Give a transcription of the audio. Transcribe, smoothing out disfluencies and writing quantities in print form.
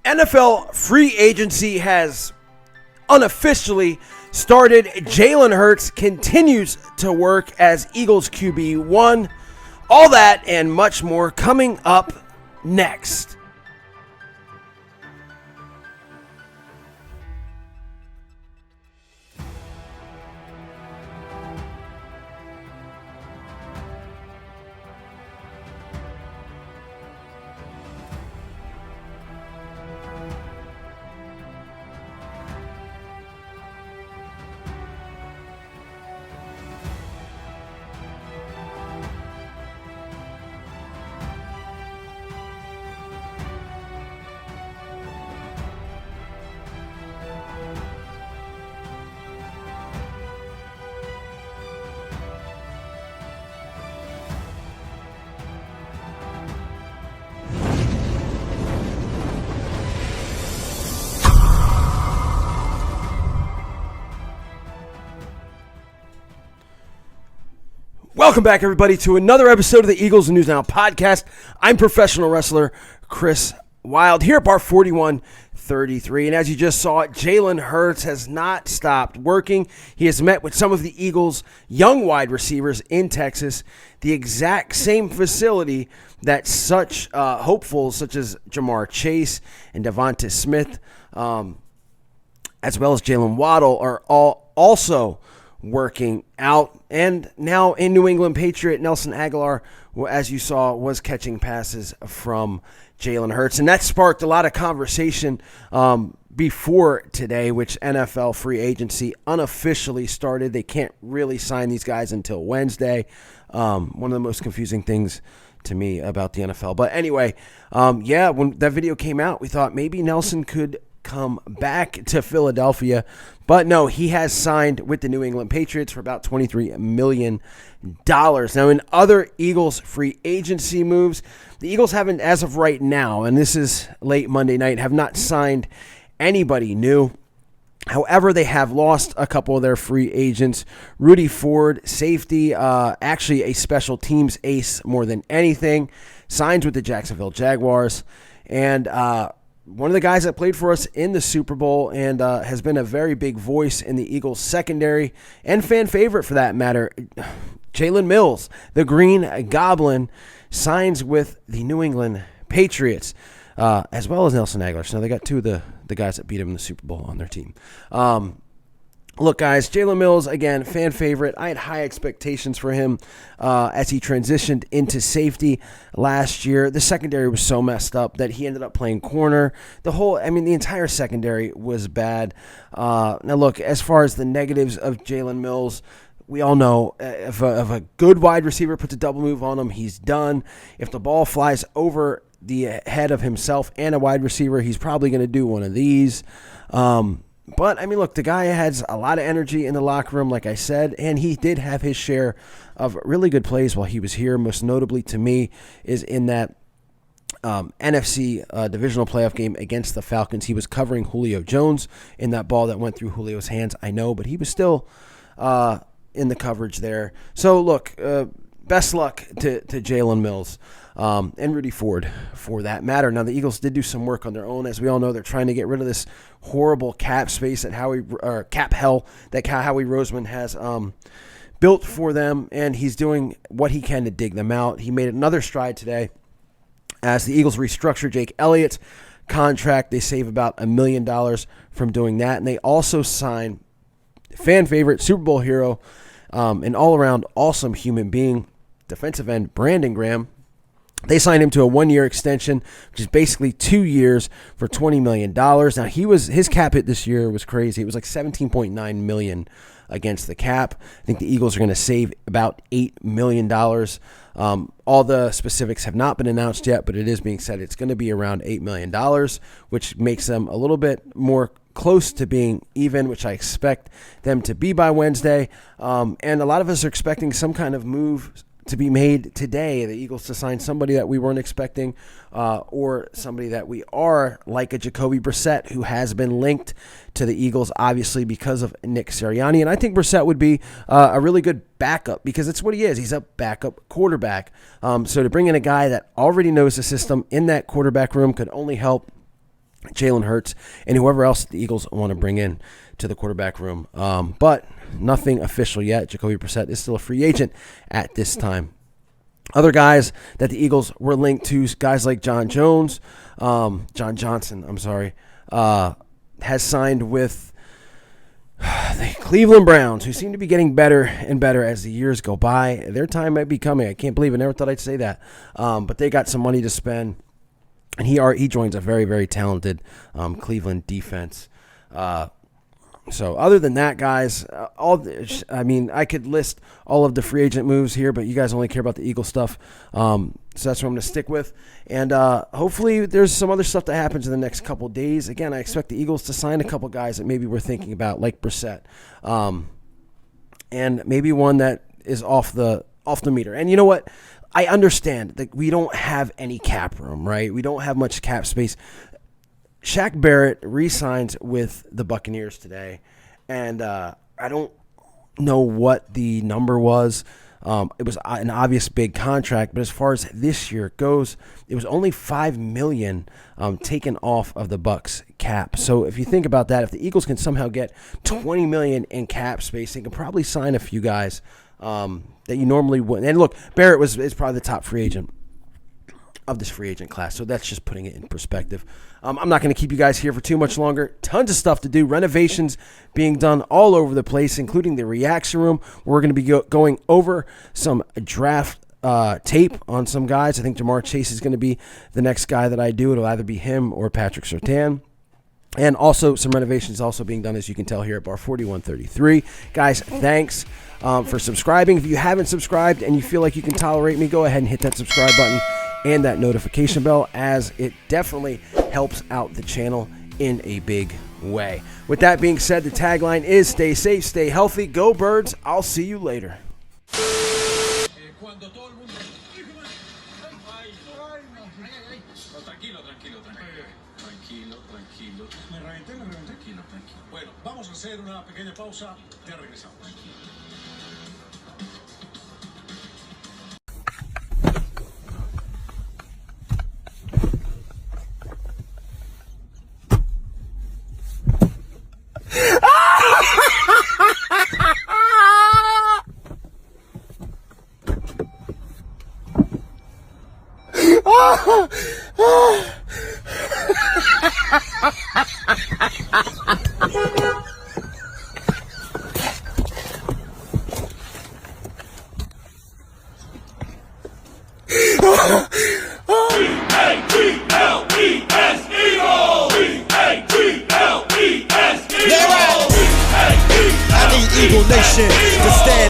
NFL free agency has unofficially started. Jalen Hurts continues to work as Eagles QB1. All that and much more coming up next. Welcome back, everybody, to another episode of the Eagles News Now podcast. I'm professional wrestler Chris Wild here at Bar 4133. And as you just saw, Jalen Hurts has not stopped working. He has met with some of the Eagles' young wide receivers in Texas, the exact same facility that such hopefuls such as Jamar Chase and Devonta Smith, as well as Jalen Waddle, are all also working out. And now in New England Patriot, Nelson Agholor, as you saw, was catching passes from Jalen Hurts. And that sparked a lot of conversation before today, which NFL free agency unofficially started. They can't really sign these guys until Wednesday. One of the most confusing things to me about the NFL. But anyway, when that video came out, we thought maybe Nelson could come back to Philadelphia. But no, he has signed with the New England Patriots for about $23 million. Now, in other Eagles free agency moves, the Eagles haven't, as of right now, and this is late Monday night, have not signed anybody new. However, they have lost a couple of their free agents. Rudy Ford, safety, actually a special teams ace more than anything, signs with the Jacksonville Jaguars. And one of the guys that played for us in the Super Bowl and has been a very big voice in the Eagles secondary and fan favorite for that matter, Jalen Mills, the Green Goblin, signs with the New England Patriots, as well as Nelson Agholor. So now they got two of the guys that beat him in the Super Bowl on their team. Look, guys, Jalen Mills, again, fan favorite. I had high expectations for him as he transitioned into safety last year. The secondary was so messed up that he ended up playing corner. The entire secondary was bad. Now, look, as far as the negatives of Jalen Mills, we all know if a good wide receiver puts a double move on him, he's done. If the ball flies over the head of himself and a wide receiver, he's probably going to do one of these. But, look, the guy has a lot of energy in the locker room, like I said, and he did have his share of really good plays while he was here. Most notably to me is in that NFC divisional playoff game against the Falcons. He was covering Julio Jones in that ball that went through Julio's hands, I know, but he was still in the coverage there. So, look, best luck to Jalen Mills. And Rudy Ford, for that matter. Now, the Eagles did do some work on their own. As we all know, they're trying to get rid of this horrible cap space that cap hell that Howie Roseman has built for them, and he's doing what he can to dig them out. He made another stride today as the Eagles restructure Jake Elliott's contract. They save about $1 million from doing that, and they also sign fan favorite, Super Bowl hero, an all-around awesome human being, defensive end Brandon Graham. They signed him to a 1-year extension, which is basically 2 years for $20 million. Now, his cap hit this year was crazy. It was like $17.9 million against the cap. I think the Eagles are going to save about $8 million. All the specifics have not been announced yet, but it is being said it's going to be around $8 million, which makes them a little bit more close to being even, which I expect them to be by Wednesday. And a lot of us are expecting some kind of move to be made today, the Eagles to sign somebody that we weren't expecting, or somebody that we are, like a Jacoby Brissett, who has been linked to the Eagles, obviously, because of Nick Sirianni. And I think Brissett would be a really good backup, because it's what he is. He's a backup quarterback. So to bring in a guy that already knows the system in that quarterback room could only help Jalen Hurts, and whoever else the Eagles want to bring in to the quarterback room. But nothing official yet. Jacoby Brissett is still a free agent at this time. Other guys that the Eagles were linked to, guys like John Johnson, has signed with the Cleveland Browns, who seem to be getting better and better as the years go by. Their time might be coming. I can't believe it. Never thought I'd say that. But they got some money to spend. And he joins a very, very talented Cleveland defense. So other than that, guys, I could list all of the free agent moves here, but you guys only care about the Eagle stuff. So that's what I'm going to stick with. And hopefully there's some other stuff that happens in the next couple days. Again, I expect the Eagles to sign a couple guys that maybe we're thinking about, like Brissett. And maybe one that is off the meter. And you know what? I understand that we don't have any cap room, right? We don't have much cap space. Shaq Barrett re-signs with the Buccaneers today, and I don't know what the number was. It was an obvious big contract, but as far as this year goes, it was only $5 million taken off of the Bucs cap. So if you think about that, if the Eagles can somehow get $20 million in cap space, they can probably sign a few guys that you normally wouldn't. And look, Barrett is probably the top free agent of this free agent class, so that's just putting it in perspective. I'm not going to keep you guys here for too much longer. Tons of stuff to do. Renovations being done all over the place, including the reaction room. We're going to be going over some draft tape on some guys. I think Jamar Chase is going to be the next guy that I do. It'll either be him or Patrick Surtain. And also some renovations also being done, as you can tell, here at Bar 4133. Guys, thanks for subscribing. If you haven't subscribed and you feel like you can tolerate me, go ahead and hit that subscribe button and that notification bell, as it definitely helps out the channel in a big way. With that being said, the tagline is stay safe, stay healthy, go Birds. I'll see you later. Bueno, vamos a hacer una pequeña pausa, ya regresamos. Eagle Nation to stand